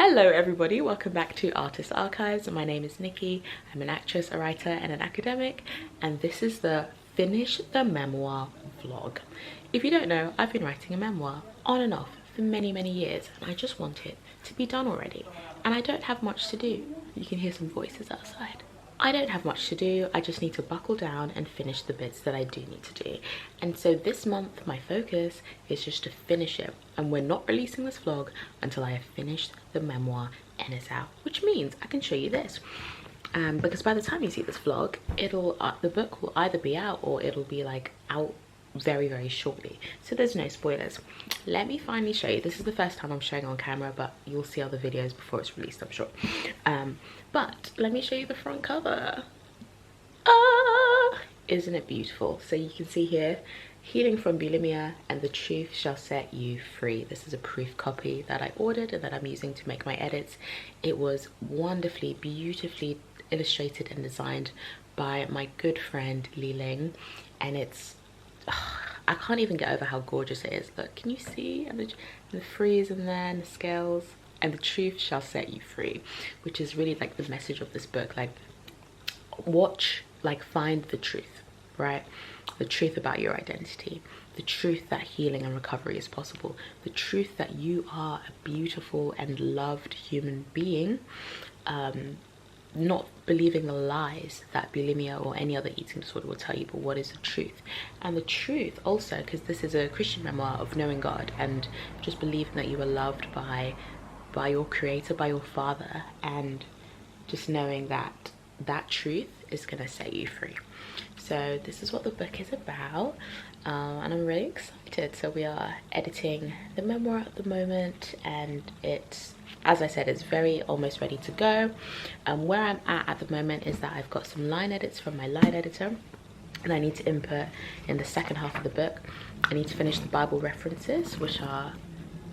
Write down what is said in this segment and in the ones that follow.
Hello everybody, welcome back to Artist Archives. My name is Nikki. I'm an actress, a writer and an academic, and this is the Finish the Memoir vlog. If you don't know, I've been writing a memoir on and off for many years, and I just want it to be done already. And I don't have much to do. You can hear some voices outside. I don't have much to do. I just need to buckle down and finish the bits that I do need to do. And so this month my focus is just to finish it, and we're not releasing this vlog until I have finished the memoir and it's out, which means I can show you this. Because by the time you see this vlog, the book will either be out or it'll be like out very shortly, so there's no spoilers. Let me finally show you. This is the first time I'm showing on camera, but you'll see other videos before it's released, I'm sure. But let me show you the front cover. Isn't it beautiful? So you can see here, healing from bulimia and the truth shall set you free. This is a proof copy that I ordered and that I'm using to make my edits. It was wonderfully, beautifully illustrated and designed by my good friend Li Ling, and it's I can't even get over how gorgeous it is. Look, can you see? And the frieze in there and the scales. And the truth shall set you free, which is really like the message of this book. Like, find the truth, right? The truth about your identity, the truth that healing and recovery is possible, the truth that you are a beautiful and loved human being, not believing the lies that bulimia or any other eating disorder will tell you, but what is the truth. And the truth also, because this is a Christian memoir, of knowing God and just believing that you are loved by your creator, by your father, and just knowing that that truth is going to set you free. So this is what the book is about, and I'm really excited. So we are editing the memoir at the moment, and it's, as I said, it's almost ready to go. Where I'm at the moment is that I've got some line edits from my line editor, and I need to input in the second half of the book. I need to finish the Bible references, which are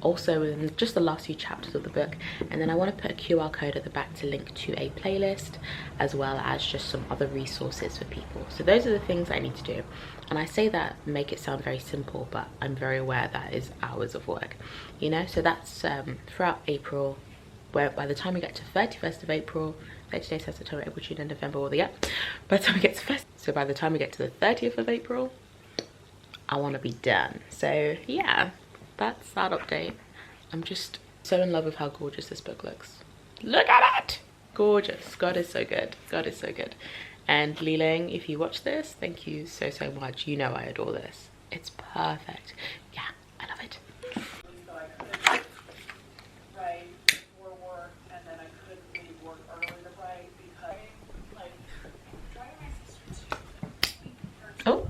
also in just the last few chapters of the book, and then I want to put a QR code at the back to link to a playlist, as well as just some other resources for people. So those are the things I need to do, and I say that make it sound very simple, but I'm very aware that is hours of work, you know. So that's throughout April, where by the time we get to 31st of April, 30 days, September, April, June and November, all the by the time we get to by the time we get to the 30th of April, I want to be done. So yeah, that's that update. I'm just so in love with how gorgeous this book looks. Look at it! Gorgeous. God is so good. God is so good. And Li Ling, if you watch this, thank you so much. You know I adore this. It's perfect. Yeah, I love it. Oh.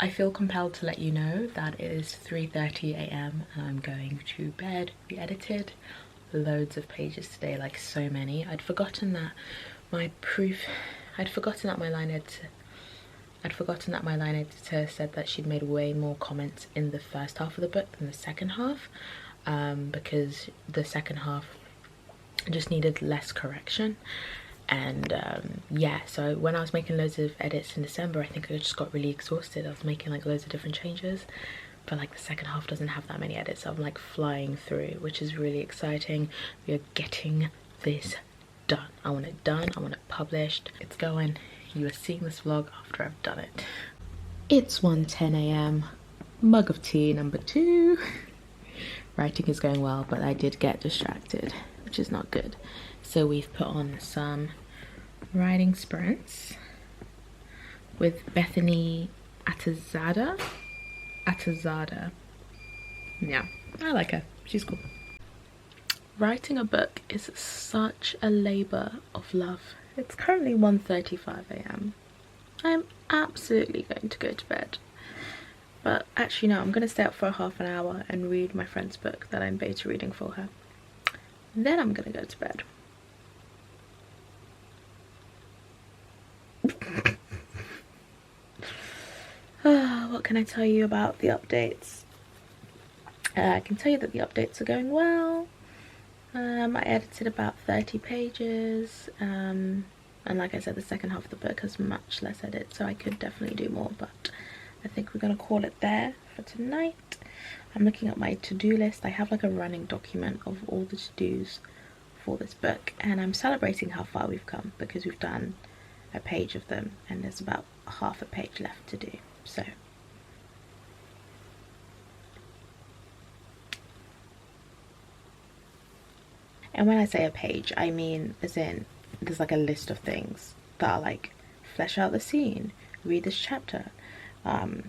I feel compelled to let you know that it is 3:30 a.m. and I'm going to bed. We edited loads of pages today, like so many. I'd forgotten that my line editor said that she'd made way more comments in the first half of the book than the second half, because the second half just needed less correction. And yeah, so when I was making loads of edits in December, I think I just got really exhausted. I was making like loads of different changes, but like the second half doesn't have that many edits, so I'm like flying through, which is really exciting. We are getting this done. I want it done, I want it published. It's going. You are seeing this vlog after I've done it. It's 1:10 a.m. Mug of tea number 2. Writing is going well, but I did get distracted, which is not good. So we've put on some writing sprints with Bethany Atazada. Yeah, I like her. She's cool. Writing a book is such a labor of love. It's currently 1:35 a.m. I'm absolutely going to go to bed. But actually no, I'm going to stay up for half an hour and read my friend's book that I'm beta reading for her. Then I'm going to go to bed. What can I tell you about the updates? I can tell you that the updates are going well. I edited about 30 pages. And like I said, the second half of the book has much less edits, so I could definitely do more, but I think we're gonna call it there for tonight. I'm looking at my to-do list. I have like a running document of all the to-dos for this book, and I'm celebrating how far we've come because we've done a page of them and there's about half a page left to do. So and when I say a page, I mean as in there's like a list of things that are like flesh out the scene, read this chapter, add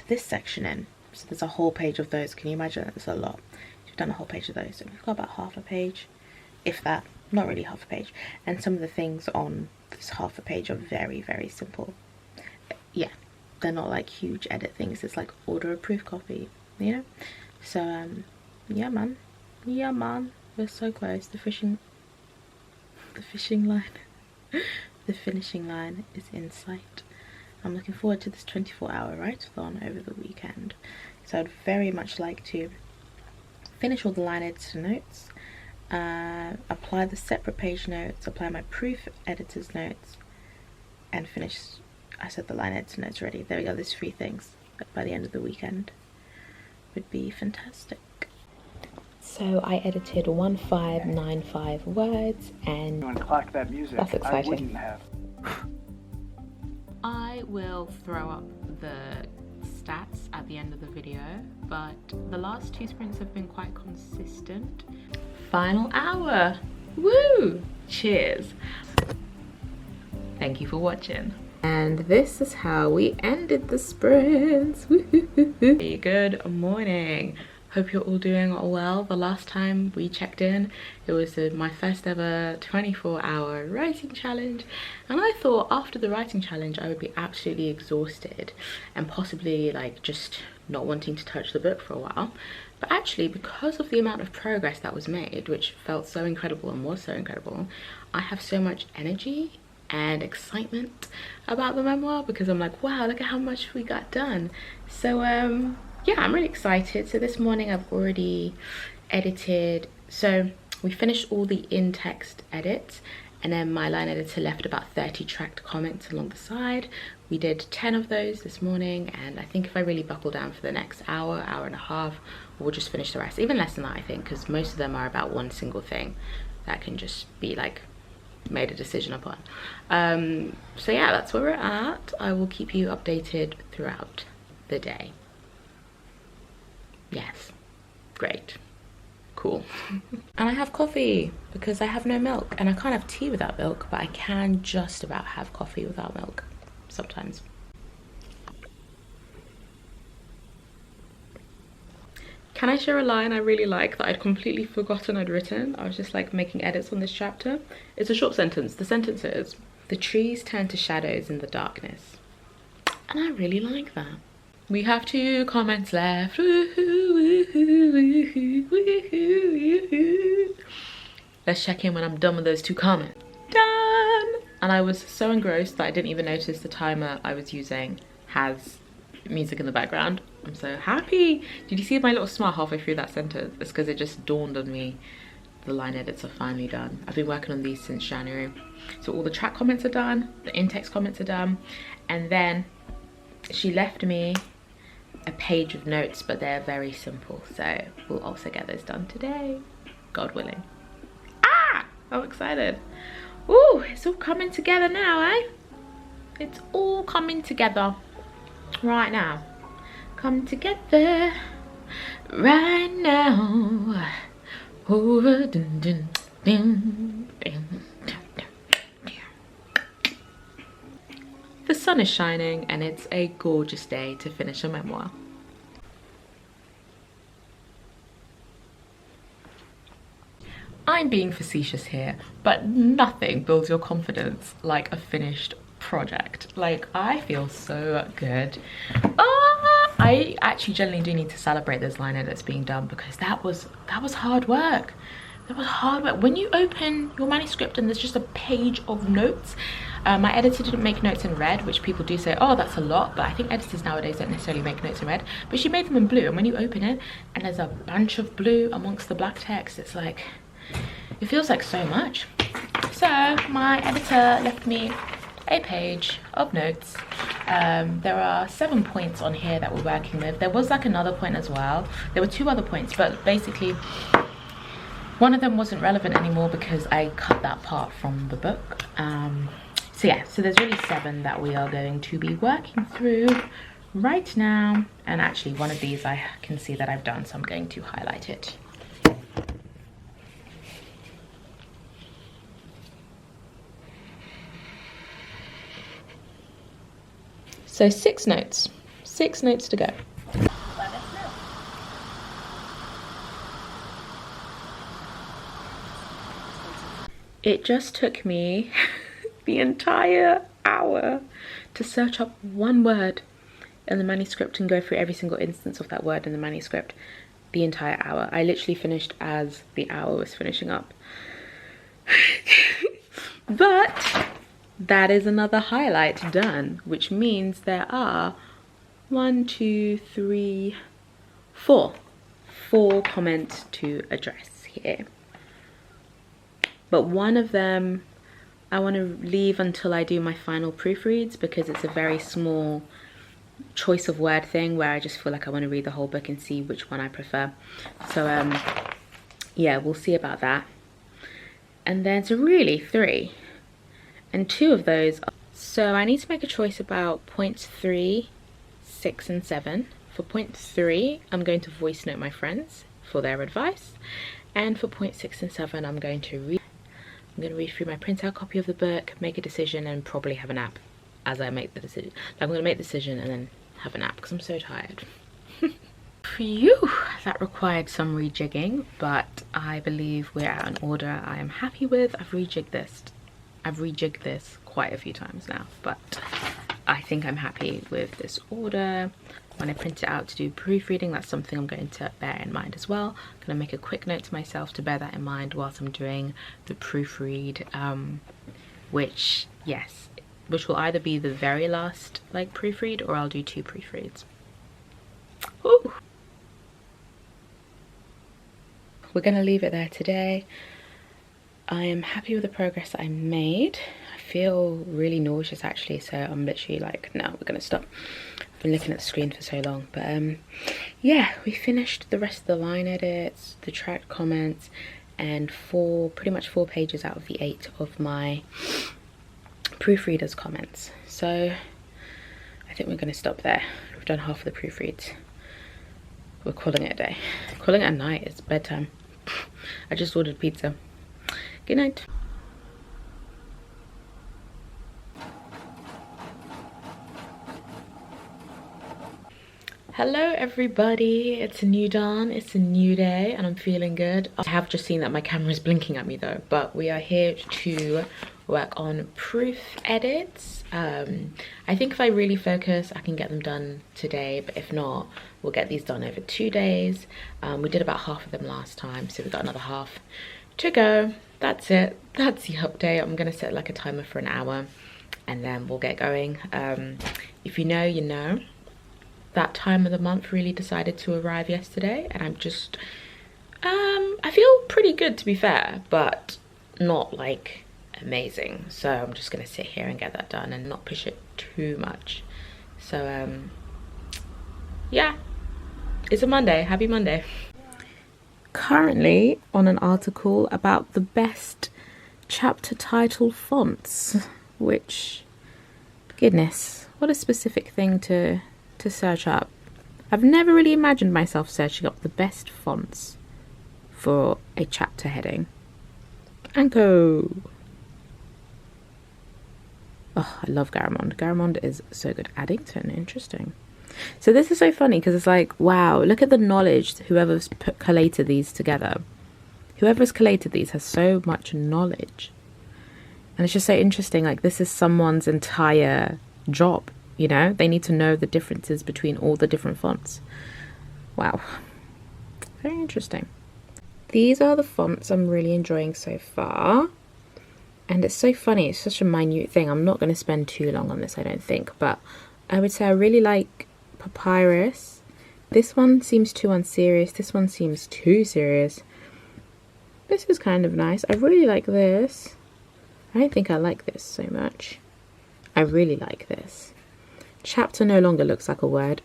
this section in. So there's a whole page of those. Can you imagine? It's a lot. We've done a whole page of those, so we've got about half a page, if that. Not really half a page. And some of the things on this half a page are very, very simple. Yeah, they're not like huge edit things. It's like order a proof copy, you know. So yeah man, we're so close. The fishing line the finishing line is in sight. I'm looking forward to this 24-hour write-a-thon over the weekend. So I'd very much like to finish all the line editor notes, apply the separate page notes, apply my proof editor's notes, and finish, I said the line editor notes already. There we go, there's 3 things by the end of the weekend. Would be fantastic. So I edited 1595 words, and you want to clock that music, that's exciting. I wouldn't have. I will throw up the stats at the end of the video, but the last 2 sprints have been quite consistent. Final hour, woo! Cheers. Thank you for watching. And this is how we ended the sprints. Good morning. Hope you're all doing well. The last time we checked in, it was my first ever 24-hour writing challenge, and I thought after the writing challenge I would be absolutely exhausted and possibly like just not wanting to touch the book for a while. But actually, because of the amount of progress that was made, which felt so incredible and was so incredible, I have so much energy and excitement about the memoir because I'm like, wow, look at how much we got done. So yeah, I'm really excited. So this morning I've already edited, so we finished all the in-text edits, and then my line editor left about 30 tracked comments along the side. We did 10 of those this morning, and I think if I really buckle down for the next hour and a half, we'll just finish the rest. Even less than that, I think, because most of them are about one single thing that can just be like made a decision upon. So yeah, that's where we're at. I will keep you updated throughout the day. Yes, great, cool. And I have coffee because I have no milk, and I can't have tea without milk, but I can just about have coffee without milk sometimes. Can I share a line I really like that I'd completely forgotten I'd written? I was just like making edits on this chapter. It's a short sentence. The sentence is, the trees turn to shadows in the darkness. And I really like that. We have 2 comments left. Let's check in when I'm done with those 2 comments. Done! And I was so engrossed that I didn't even notice the timer I was using has music in the background. I'm so happy. Did you see my little smile halfway through that sentence? It's because it just dawned on me the line edits are finally done. I've been working on these since January. So all the track comments are done, the in-text comments are done, and then she left me a page of notes, but they're very simple, so we'll also get those done today, God willing. Ah, I'm excited. Ooh, it's all coming together now, eh? It's all coming together right now. Come together right now. Oh, dun, dun, dun, dun. The sun is shining and it's a gorgeous day to finish a memoir. I'm being facetious here, but nothing builds your confidence like a finished project. Like, I feel so good. I actually generally do need to celebrate this line edits being done because that was hard work. That was hard work. When you open your manuscript and there's just a page of notes, my editor didn't make notes in red, which people do say, oh, that's a lot, but I think editors nowadays don't necessarily make notes in red, but she made them in blue, and when you open it and there's a bunch of blue amongst the black text, it's like, it feels like so much. So my editor left me a page of notes. There are 7 points on here that we're working with. There was like another point as well. There were 2 other points, but basically one of them wasn't relevant anymore because I cut that part from the book. So yeah, so there's really 7 that we are going to be working through right now. And actually one of these I can see that I've done, so I'm going to highlight it. So 6 notes. 6 notes to go. It just took me the entire hour to search up one word in the manuscript and go through every single instance of that word in the manuscript. The entire hour. I literally finished as the hour was finishing up. But that is another highlight done, which means there are 1, 2, 3, 4 comments to address here. But one of them I want to leave until I do my final proofreads, because it's a very small choice of word thing where I just feel like I want to read the whole book and see which one I prefer. So yeah, we'll see about that. And then so really 3, and 2 of those are, so I need to make a choice about points 3, 6 and 7. For point 3 I'm going to voice note my friends for their advice, and for point 6 and 7 I'm going to read through my printout copy of the book, make a decision, and probably have a nap as I make the decision. I'm going to make the decision and then have a nap because I'm so tired. Phew, that required some rejigging, but I believe we're at an order I am happy with. I've rejigged this quite a few times now, but I think I'm happy with this order. When I print it out to do proofreading, that's something I'm going to bear in mind as well. I'm going to make a quick note to myself to bear that in mind whilst I'm doing the proofread, which will either be the very last like proofread, or I'll do 2 proofreads. Ooh. We're going to leave it there today. I am happy with the progress that I made. I feel really nauseous actually, so I'm literally like, no, we're going to stop. I've been looking at the screen for so long, but yeah, we finished the rest of the line edits, the tracked comments, and pretty much 4 pages out of the 8 of my proofreaders' comments. So I think we're going to stop there. We've done half of the proofreads. We're calling it a day. Calling it a night. It's bedtime. I just ordered pizza. Good night. Hello everybody, it's a new dawn, it's a new day, and I'm feeling good. I have just seen that my camera is blinking at me though, but we are here to work on proof edits. I think if I really focus, I can get them done today, but if not, we'll get these done over 2 days. We did about half of them last time, so we've got another half to go. That's it, that's the update. I'm gonna set like a timer for an hour and then we'll get going. If you know, you know. That time of the month really decided to arrive yesterday, and I'm just I feel pretty good to be fair, but not like amazing, so I'm just gonna sit here and get that done and not push it too much. So yeah, it's a Monday. Happy Monday. Currently on an article about the best chapter title fonts, which, goodness, what a specific thing to search up. I've never really imagined myself searching up the best fonts for a chapter heading. Anko. Oh, I love Garamond. Garamond is so good. Addington, interesting. So this is so funny because it's like, wow, look at the knowledge whoever's collated these together. Whoever's collated these has so much knowledge. And it's just so interesting, like this is someone's entire job. You know, they need to know the differences between all the different fonts. Wow, very interesting. These are the fonts I'm really enjoying so far. And it's so funny, it's such a minute thing. I'm not going to spend too long on this, I don't think. But I would say I really like Papyrus. This one seems too unserious. This one seems too serious. This is kind of nice. I really like this. I don't think I like this so much. I really like this. Chapter no longer looks like a word.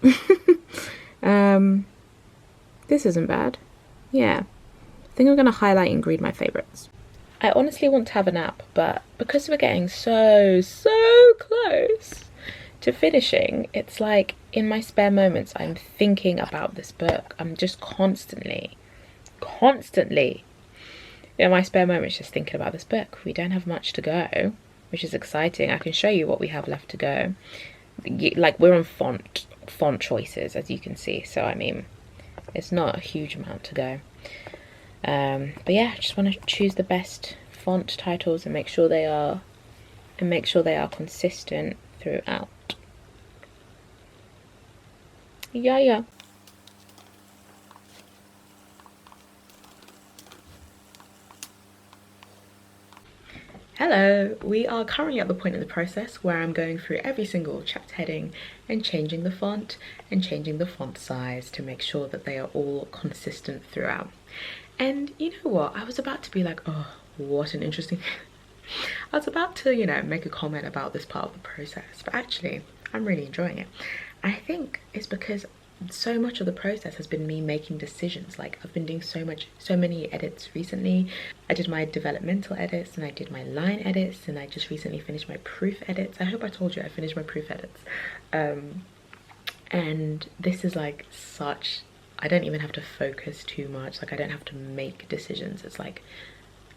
This isn't bad. Yeah. I think I'm going to highlight and read my favourites. I honestly want to have a nap, but because we're getting so close to finishing, it's like in my spare moments I'm thinking about this book. I'm just constantly in my spare moments just thinking about this book. We don't have much to go, which is exciting. I can show you what we have left to go. Like, we're on font choices, as you can see, so I mean it's not a huge amount to go. But yeah, I just want to choose the best font titles and make sure they are consistent throughout. Yeah. Hello, we are currently at the point in the process where I'm going through every single chapter heading and changing the font and changing the font size to make sure that they are all consistent throughout. And you know what, I was about to be like, oh, what an interesting I was about to, you know, make a comment about this part of the process, but actually I'm really enjoying it. I think it's because so much of the process has been me making decisions. Like, I've been doing so many edits recently. I did my developmental edits and I did my line edits, and I just recently finished my proof edits. I hope I told you I finished my proof edits. And this is like such, I don't even have to focus too much. Like, I don't have to make decisions. It's like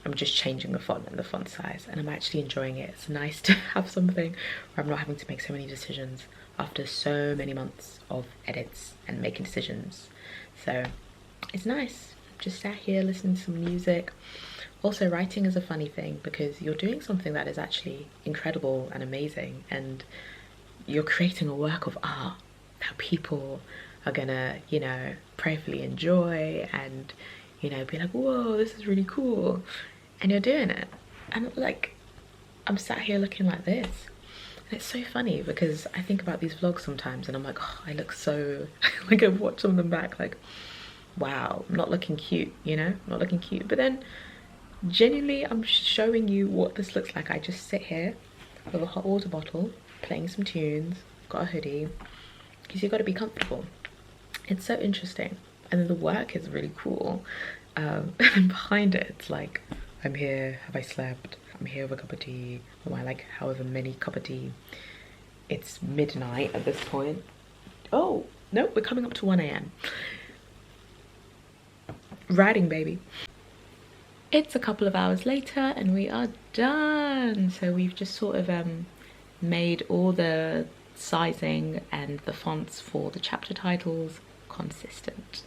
I'm just changing the font and the font size, and I'm actually enjoying it. It's nice to have something where I'm not having to make so many decisions after so many months of edits and making decisions. So it's nice. Just sat here listening to some music. Also, writing is a funny thing because you're doing something that is actually incredible and amazing, and you're creating a work of art that people are gonna, you know, prayerfully enjoy and, you know, be like, whoa, this is really cool. And you're doing it. And like, I'm sat here looking like this. And it's so funny because I think about these vlogs sometimes and I'm like, oh, I look so, like, I've watched some of them back, like, wow, I'm not looking cute, you know, not looking cute. But then genuinely, I'm showing you what this looks like. I just sit here with a hot water bottle, playing some tunes, got a hoodie, because you've got to be comfortable. It's so interesting. And then the work is really cool. And behind it, it's like, I'm here, have I slept? I'm here with a cup of tea, or my, like, however many cup of tea. It's midnight at this point. Oh, no, we're coming up to 1 AM. Writing, baby. It's a couple of hours later and we are done. So we've just sort of made all the sizing and the fonts for the chapter titles consistent.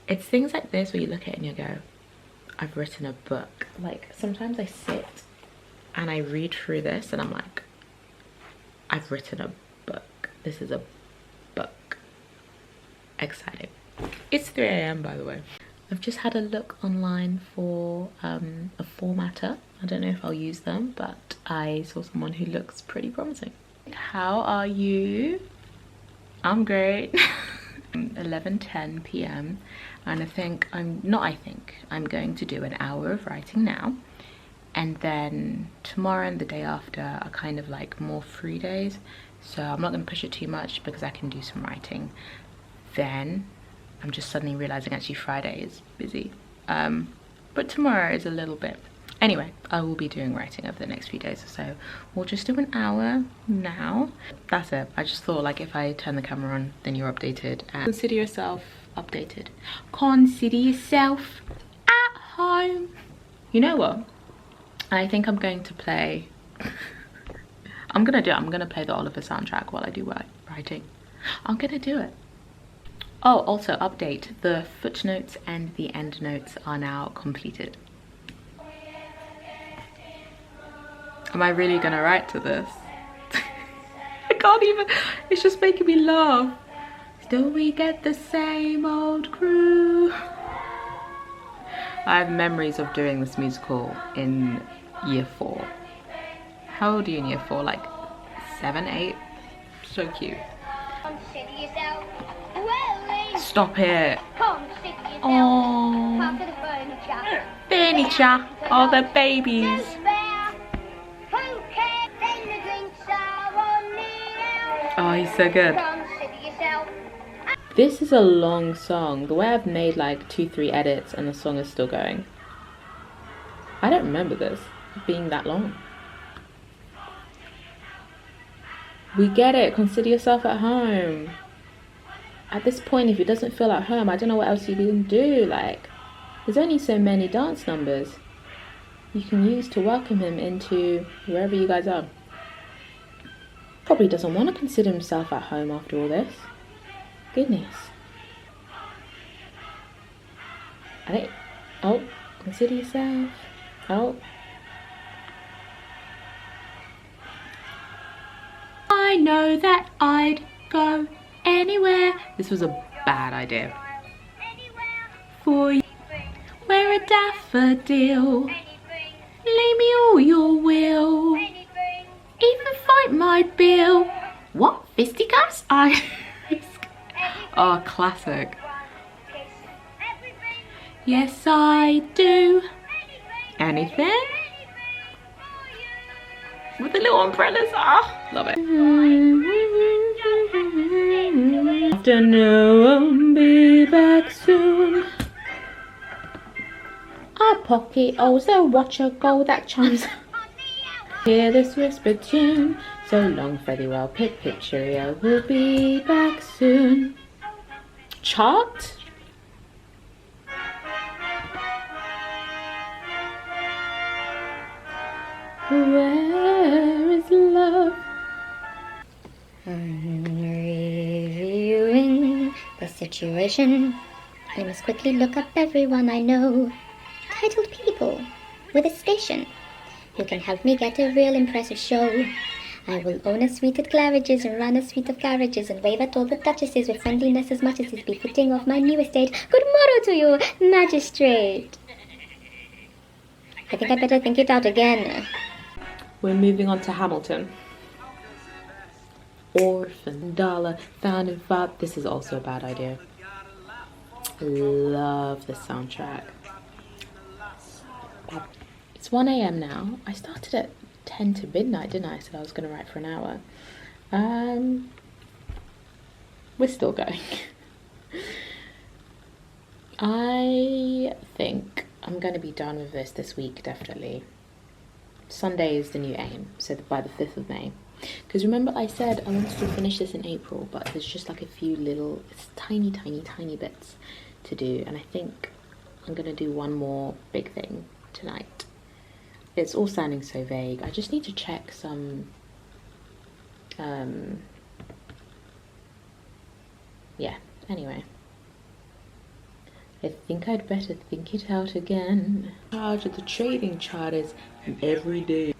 It's things like this where you look at it and you go, I've written a book. Like, sometimes I sit and I read through this and I'm like, I've written a book. This is a book. Exciting. It's 3 AM, by the way. I've just had a look online for a formatter. I don't know if I'll use them, but I saw someone who looks pretty promising. How are you? I'm great. 11:10 PM, and I'm going to do an hour of writing now, and then tomorrow and the day after are kind of like more free days, so I'm not going to push it too much because I can do some writing. Then I'm just suddenly realizing actually Friday is busy, but tomorrow is a little bit. Anyway, I will be doing writing over the next few days or so. We'll just do an hour now. That's it. I just thought, like, if I turn the camera on, then you're updated. And consider yourself updated. Consider yourself at home. You know what? I think I'm going to play... I'm gonna play the Oliver soundtrack while I do writing. I'm gonna do it. Oh, also update. The footnotes and the endnotes are now completed. Am I really gonna write to this? I can't even, it's just making me laugh. Still we get the same old crew. I have memories of doing this musical in year 4. How old are you in year 4? Like 7, 8? So cute. Stop it. Oh, furniture. Oh, the babies. Oh, he's so good. This is a long song. The way I've made like 2-3 edits and the song is still going. I don't remember this being that long. We get it. Consider yourself at home. At this point, if it doesn't feel at home, I don't know what else you can do. Like, there's only so many dance numbers you can use to welcome him into wherever you guys are. Probably doesn't want to consider himself at home after all this. Goodness. Oh, consider yourself. Oh. I know that I'd go anywhere. This was a bad idea. For you, wear a daffodil. Lay me all your will. Even fight my bill. What? Fisticuffs? Oh, classic. Yes, I do. Anything? With the little umbrellas. Ah, love it. Afternoon, be back soon. Our pocket owes a watcher go that chimes. Hear this whispered tune. So long, farewell, pip pip cheerio. We'll be back soon. Chart? Where is love? I'm reviewing the situation. I must quickly look up everyone I know. Titled people with a station who can help me get a real impressive show. I will own a suite at Claridge's and run a suite of carriages and wave at all the duchesses with friendliness as much as is befitting of my new estate. Good morrow to you, magistrate. I think I'd better think it out again. We're moving on to Hamilton. Orphan, dollar, found and fought. This is also a bad idea. Love the soundtrack. It's 1 AM now. I started at 10 to midnight, didn't I? I said I was going to write for an hour. We're still going. I think I'm going to be done with this week, definitely. Sunday is the new aim, so by the 5th of May. Because remember I said I wanted to finish this in April, but there's just like a few little, it's tiny bits to do. And I think I'm going to do one more big thing tonight. It's all sounding so vague. I just need to check some, yeah, anyway. I think I'd better think it out again. Charge of the trading charters every day.